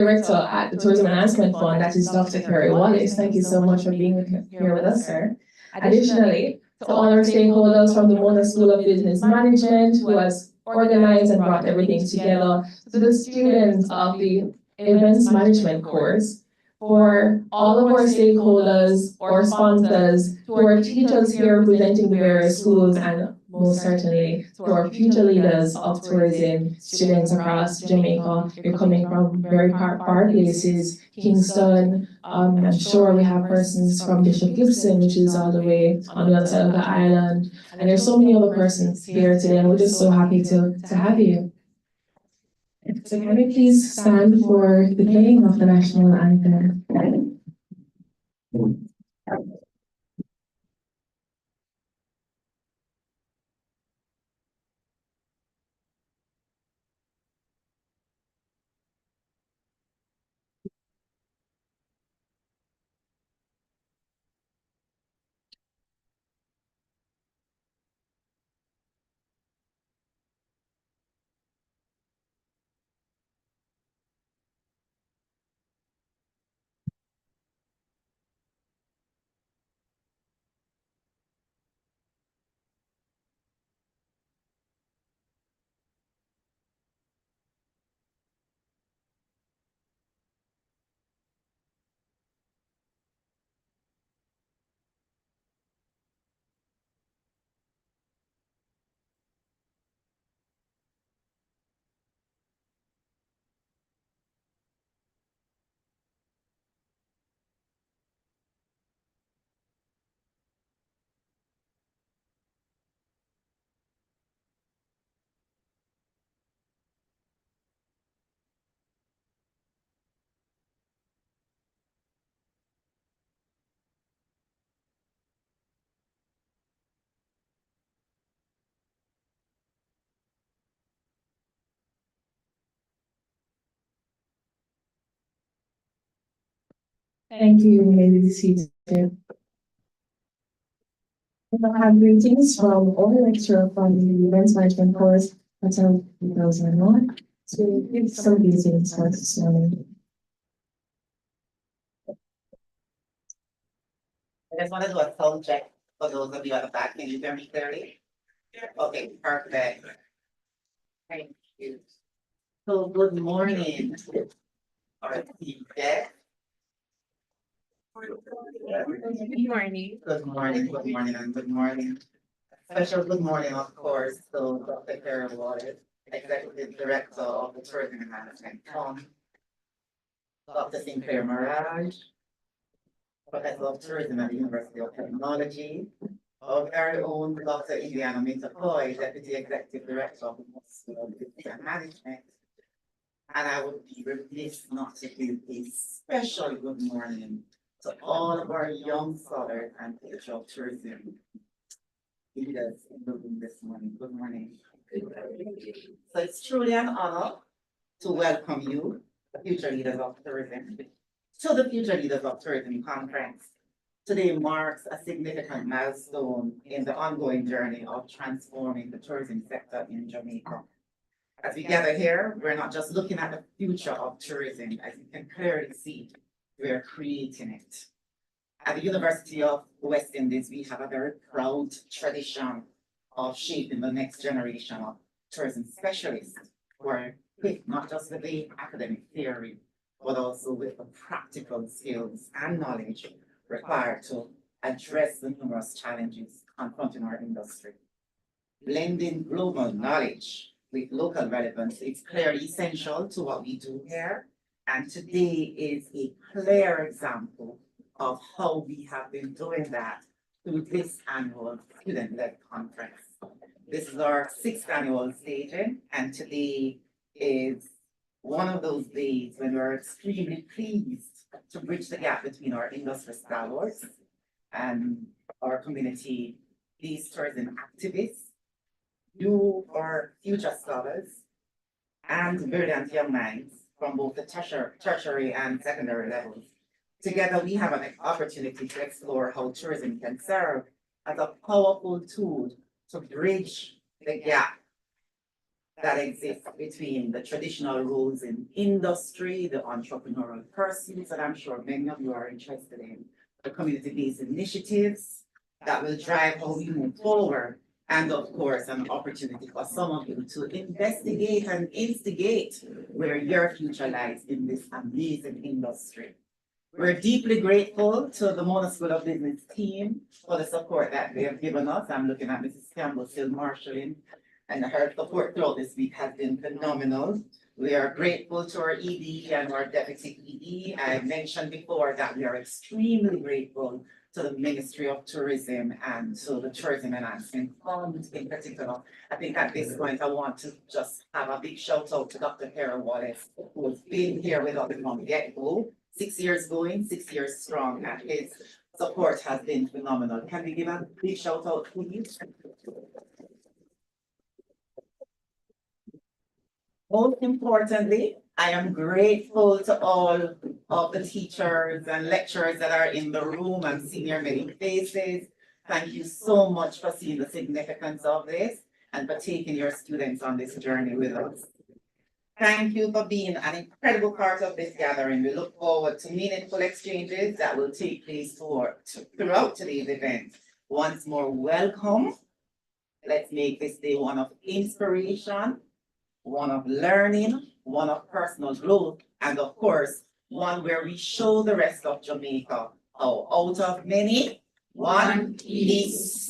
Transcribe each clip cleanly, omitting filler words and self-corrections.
Director at the Tourism Enhancement Fund, that is Dr. Kerry Wallace. Thank you so much for being here with us, sir. Additionally, to all our stakeholders from the Mona School of Business Management, who has organized and brought everything together, to the students of the Events Management course, for all of our stakeholders, our sponsors, to our teachers here presenting the various schools, and most certainly to our future leaders of tourism, students across Jamaica. You're coming from very far places, Kingston. I'm sure we have persons from Bishop Gibson, which is all the way on the other side of the island. And there's so many other persons here today, and we're just so happy to have you. So can we please stand for the playing of the national anthem? Thank you, you may be seated. I have greetings from all the lecturer from the Events Management course until 2001. So give some greetings for this morning. I just want to do a sound check for those of you at the back. Can you hear me clearly? Okay, perfect. Thank you. So good morning. Our team deck. Good morning. Good morning, good morning, and good morning. Special good morning, of course, to Dr. Carol Waters, Executive Director of the Tourism and Management Fund, Dr. Sinclair Mirage, Professor of Tourism at the University of Technology, our very own Dr. Indiana Mintapoy, Deputy Executive Director of the School of Business and Management. And I would be remiss not to give a special good morning to all of our young scholars and future of tourism leaders in the room this morning. Good morning. So it's truly an honor to welcome you, the future leaders of tourism, to the Future Leaders of Tourism Conference. Today marks a significant milestone in the ongoing journey of transforming the tourism sector in Jamaica. As we gather here, we're not just looking at the future of tourism, as you can clearly see, we're creating it. At the University of the West Indies, we have a very proud tradition of shaping the next generation of tourism specialists who are equipped not just with the academic theory, but also with the practical skills and knowledge required to address the numerous challenges confronting our industry. Blending global knowledge with local relevance is clearly essential to what we do here, and today is a clear example of how we have been doing that through this annual student-led conference. This is our 6th annual staging, and today is one of those days when we're extremely pleased to bridge the gap between our industry scholars and our community, these tourism activists, you are future scholars, and brilliant young minds from both the tertiary and secondary levels. Together, we have an opportunity to explore how tourism can serve as a powerful tool to bridge the gap that exists between the traditional roles in industry, the entrepreneurial pursuits that I'm sure many of you are interested in, the community-based initiatives that will drive how we move forward, and of course, an opportunity for some of you to investigate and instigate where your future lies in this amazing industry. We're deeply grateful to the Mona School of Business team for the support that they have given us. I'm looking at Mrs. Campbell still marshalling, and her support throughout this week has been phenomenal. We are grateful to our ED and our Deputy ED. I mentioned before that we are extremely grateful to the Ministry of Tourism and to the Tourism Enhancement Fund in particular. I think at this point, I want to just have a big shout out to Dr. Kara Wallace, who has been here with us from the get-go. 6 years going, 6 years strong, and his support has been phenomenal. Can we give a big shout out, please? Most importantly, I am grateful to all of the teachers and lecturers that are in the room and senior many faces. Thank you so much for seeing the significance of this and for taking your students on this journey with us. Thank you for being an incredible part of this gathering. We look forward to meaningful exchanges that will take place throughout today's event. Once more, welcome. Let's make this day one of inspiration, one of learning, one of personal growth, and of course, one where we show the rest of Jamaica how out of many, one is.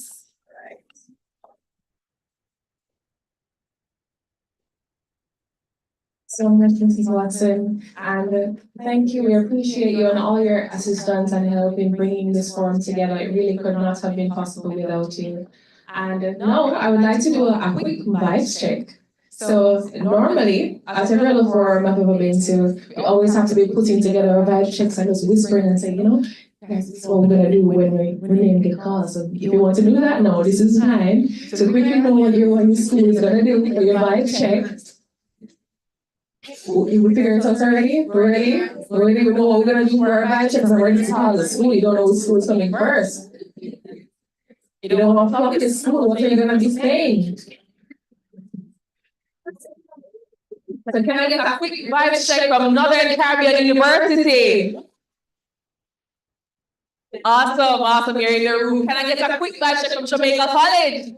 So much, Mrs. Watson, and thank you. We appreciate you and all your assistance and help in bringing this forum together. It really could not have been possible without you. And now I would like to do a quick vibes check. So normally, at every other forum I've ever been to, we always have to be putting together a vibe checks and just whispering and saying, guys, this is what we're gonna do when we name get called. So if you want to do that, no, this is time. So quickly know what your school is gonna do for your vibe check. We figured it out already? We're ready? We're ready? We know what we're gonna do for our vibe checks. I'm ready to call the school. You don't know which school is coming first. You don't want to follow this school. What are you gonna be saying? So can I get a quick vibe check from Northern Caribbean University? Awesome, awesome. You're in the room. Can I get a quick vibe check from Jamaica College?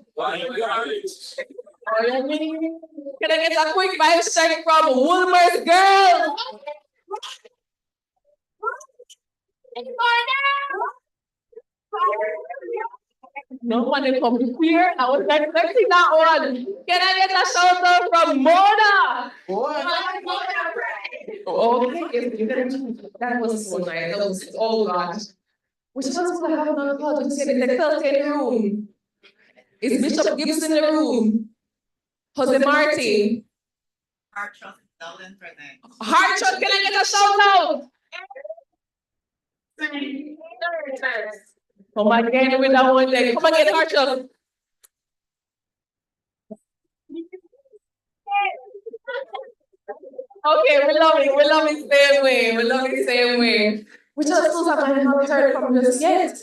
Can I get a quick vibe check from Woolmer's Girls? No one is from here. I was expecting that one. Can I get a shout out from Mona? Okay, that was so nice. That was, oh gosh. Which one is going to have another call to say the Celtic in the room? Is Bishop Gibson in the room? Jose Marty? Hartrust is still in present. Hartrust, can I get a shout out? Come on, again with that one leg. Come again, Hartrust. Okay, we're loving same way. We're loving the same way. Which other schools have I not heard from just yet?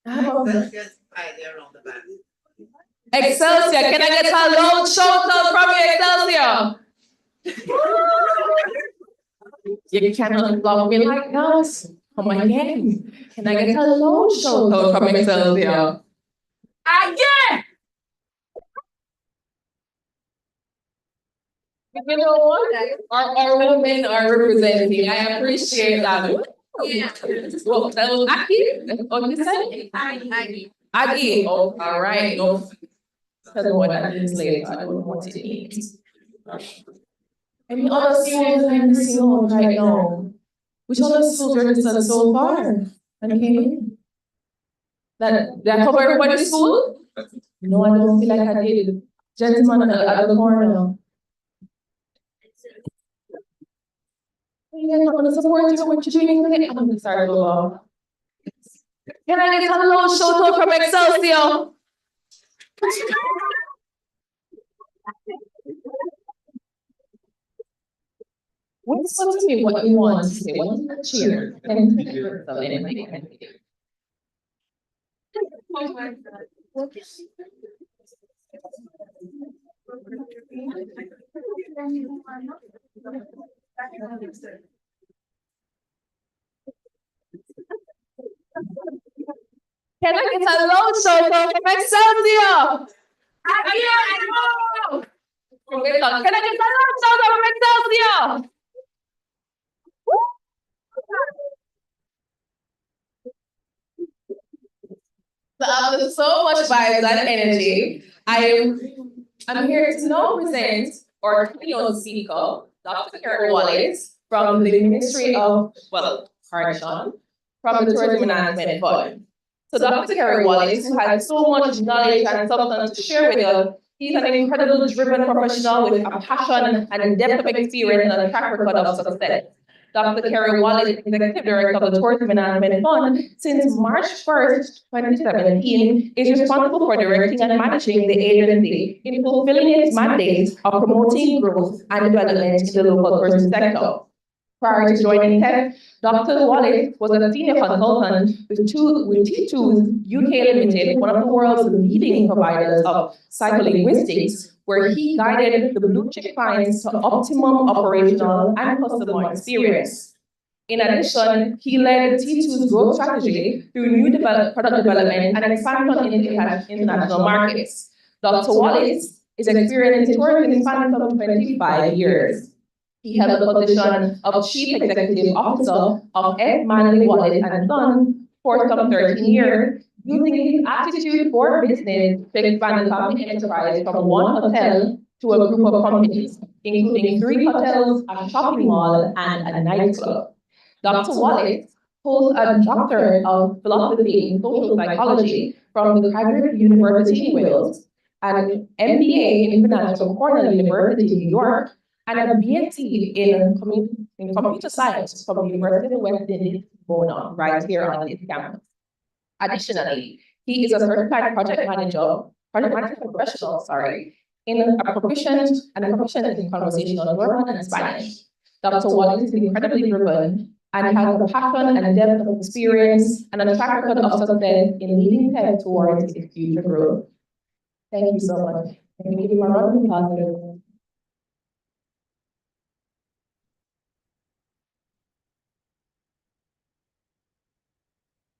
Celsius, there on the back. Excelsior, can I get a loud shout out from Excelsior? You cannot love me like that. Come again. Can I get a loud shout out from Excelsior? Again! You know what? Our women are representing. I appreciate that. Yeah. Well, that was Aki. On this side? Aki. Oh, all right. No. Tell me what that is later. I don't want to eat. Any other schools I'm missing out right now? Which other schools registered so far? And came in? That cover everybody's school? No, I don't feel like I did. Gentleman at the corner. I'm gonna support you what you're doing. I'm gonna start over. Can I get a little shout out from Excelsior? What's to me what you want to say? What is the cheer? Can I get a loud shout out from Excelsior? Adios! Can I get a loud shout out from Excelsior? After so much vibes and energy, I'm here to now present our keynote speaker, Dr. Karen Wallace, from the Ministry of, correction, from the Tourism Enhancement Fund. So Dr. Karen Wallace, who has so much knowledge and substance to share with us, he's an incredible driven professional with a passion and depth of experience and a track record of success. Dr. Karen Wallace is Executive Director of the Tourism Enhancement Fund since March 1st, 2017, is responsible for directing and managing the agency in fulfilling its mandate of promoting growth and development in the local tourism sector. Prior to joining TEF, Dr. Wallace was a senior consultant with T2 UK Limited, one of the world's leading providers of psycholinguistics, where he guided the blue chip clients to optimum operational and customer experience. In addition, he led T2's growth strategy through new product development and expansion into international markets. Dr. Wallace is experienced in tourism spanning some 25 years. He held the position of Chief Executive Officer of F. Manley Wallace and Sons for some 13 years, using his attitude for business to expand the family enterprise from one hotel to a group of companies, including 3 hotels, a shopping mall, and a nightclub. Dr. Wallace holds a doctorate of philosophy in social psychology from the Cardiff University in Wales, an MBA in finance from Cornell University in New York, and a BSc in computer science from the University of West Indies, Bona, right here on this campus. Additionally, he is a certified project management professional, in a proficient in conversational German and Spanish. Dr. Wallace is incredibly driven and has a passion and depth of experience and a track record of success in leading TED towards its future growth. Thank you so much. Can you give him a round of applause?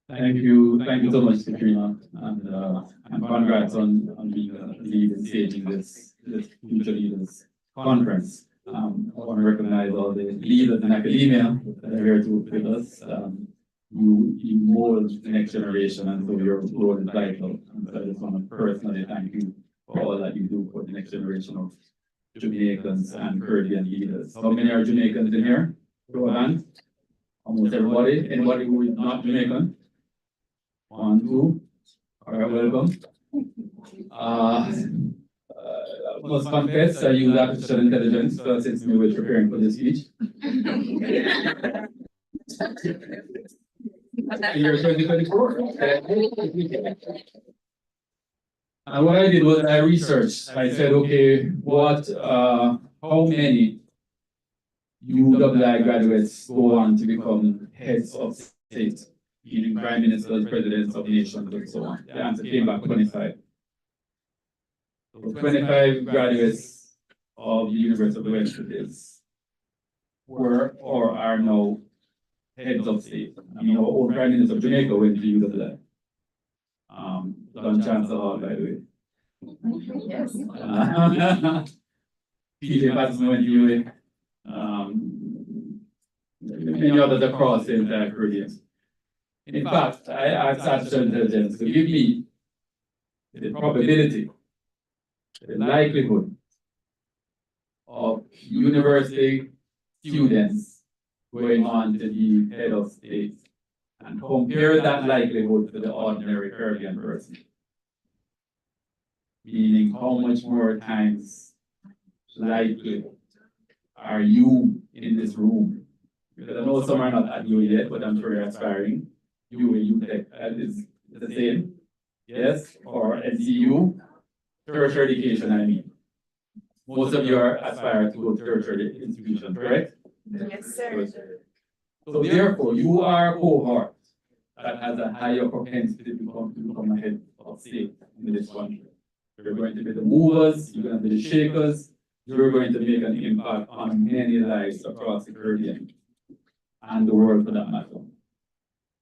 Thank you so much, Katrina, and congrats on being the lead and staging this Future Leaders Conference. I want to recognize all the leaders in academia that are here to with us. You mold the next generation, and so your role is vital. And so I just want to personally thank you for all that you do for the next generation of Jamaicans and Caribbean leaders. How many are Jamaicans in here? Show of hands. Almost everybody. Anybody who is not Jamaican? 1, 2. All right, welcome. Must confess, I use artificial intelligence since we were preparing for this speech. Year 2024. And what I did was I researched. I said, okay, how many UWI graduates go on to become heads of state, meaning prime ministers, presidents of nations, and so on? The answer came back 25. So 25 graduates of the University of the West Indies were or are now heads of state. I mean, our old prime minister of Jamaica went to UWI. Don Chancellor Hall, by the way. Yes. PJ Patterson went to UWI. Many others across the entire Caribbean. In fact, I asked artificial intelligence to give me the probability, the likelihood of university students going on to be head of state and compare that likelihood to the ordinary Caribbean person. Meaning, how much more times likely are you in this room? Because I know some are not at you yet, but I'm sure you're aspiring. You and UTech is the same, yes? Or NCU, tertiary education, I mean. Most of you are aspiring to go to tertiary institution, correct? Yes, sir. So therefore, you are a cohort that has a higher propensity to become a head of state in this country. You're going to be the movers, you're going to be the shakers, you're going to make an impact on many lives across the Caribbean and the world for that matter.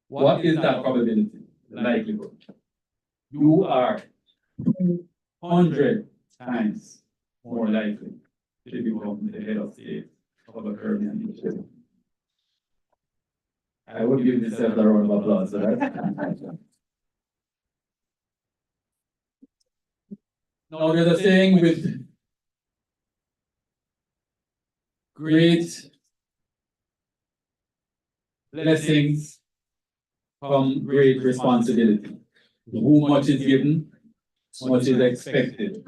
What is that probability, likelihood? You are 100 times more likely to become the head of state of a Caribbean nation. I would give myself a round of applause, right? Now, there's a saying with great blessings come great responsibility. Who much is given, much is expected.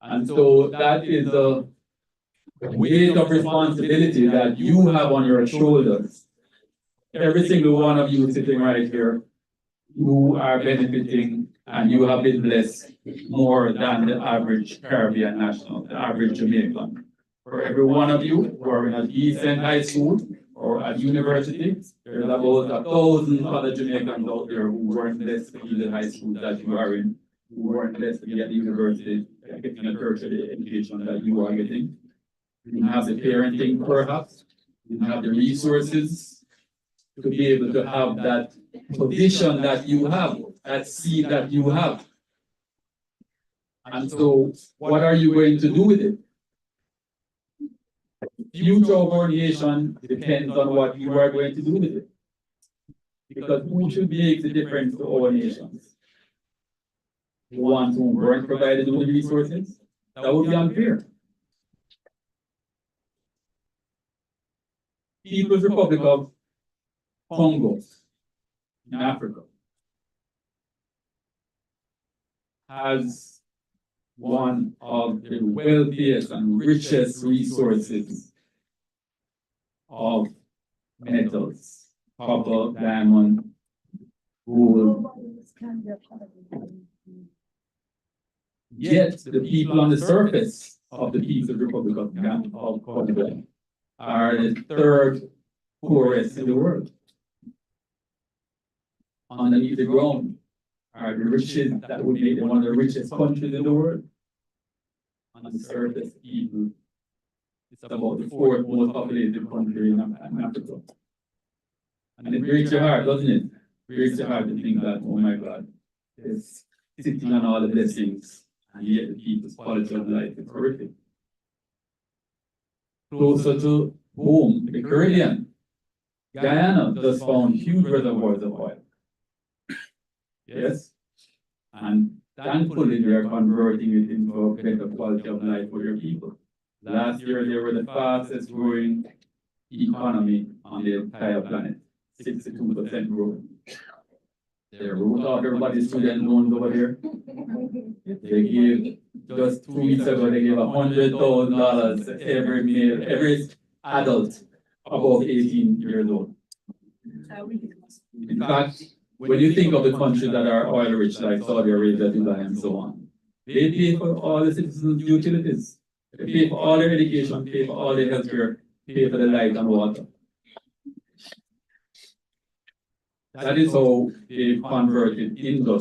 And so that is the weight of responsibility that you have on your shoulders. Every single one of you sitting right here, you are benefiting and you have been blessed more than the average Caribbean national, the average Jamaican. For every one of you who are in a decent high school or at university, there's about 1,000 other Jamaicans out there who weren't blessed to be in the high school that you are in, who weren't blessed to be at the university, getting a tertiary education that you are getting. You didn't have the parenting perhaps, you didn't have the resources to be able to have that position that you have, that seat that you have. And so, what are you going to do with it? Future of our nation depends on what you are going to do with it. Because who should make the difference to our nations? The ones who weren't provided with the resources? That would be unfair. People's Republic of Congo in Africa has one of the wealthiest and richest resources of metals, copper, diamond, gold. Yet the people on the surface of the People's Republic of Congo are the third poorest in the world. Underneath the ground are the richest that would make them one of the richest countries in the world. On the surface, people, it's about the fourth most populated country in Africa. And it breaks your heart, doesn't it? It breaks your heart to think that, oh my God, it's sitting on all the blessings, and yet the people's quality of life is horrific. Closer to home, the Caribbean, Guyana just found huge reservoirs of oil. Yes? And thankfully, they are converting it into a better quality of life for your people. Last year, they were the fastest growing economy on the entire planet, 62% growth. They wrote out everybody's student loans over there. They gave, just 2 weeks ago, they gave $100,000 every male, every adult above 18 years old. In fact, when you think of the countries that are oil rich, like Saudi Arabia, Dubai, and so on, they pay for all the citizens' utilities. They pay for all their education, pay for all their healthcare, pay for the light and water. That is how they converted industry.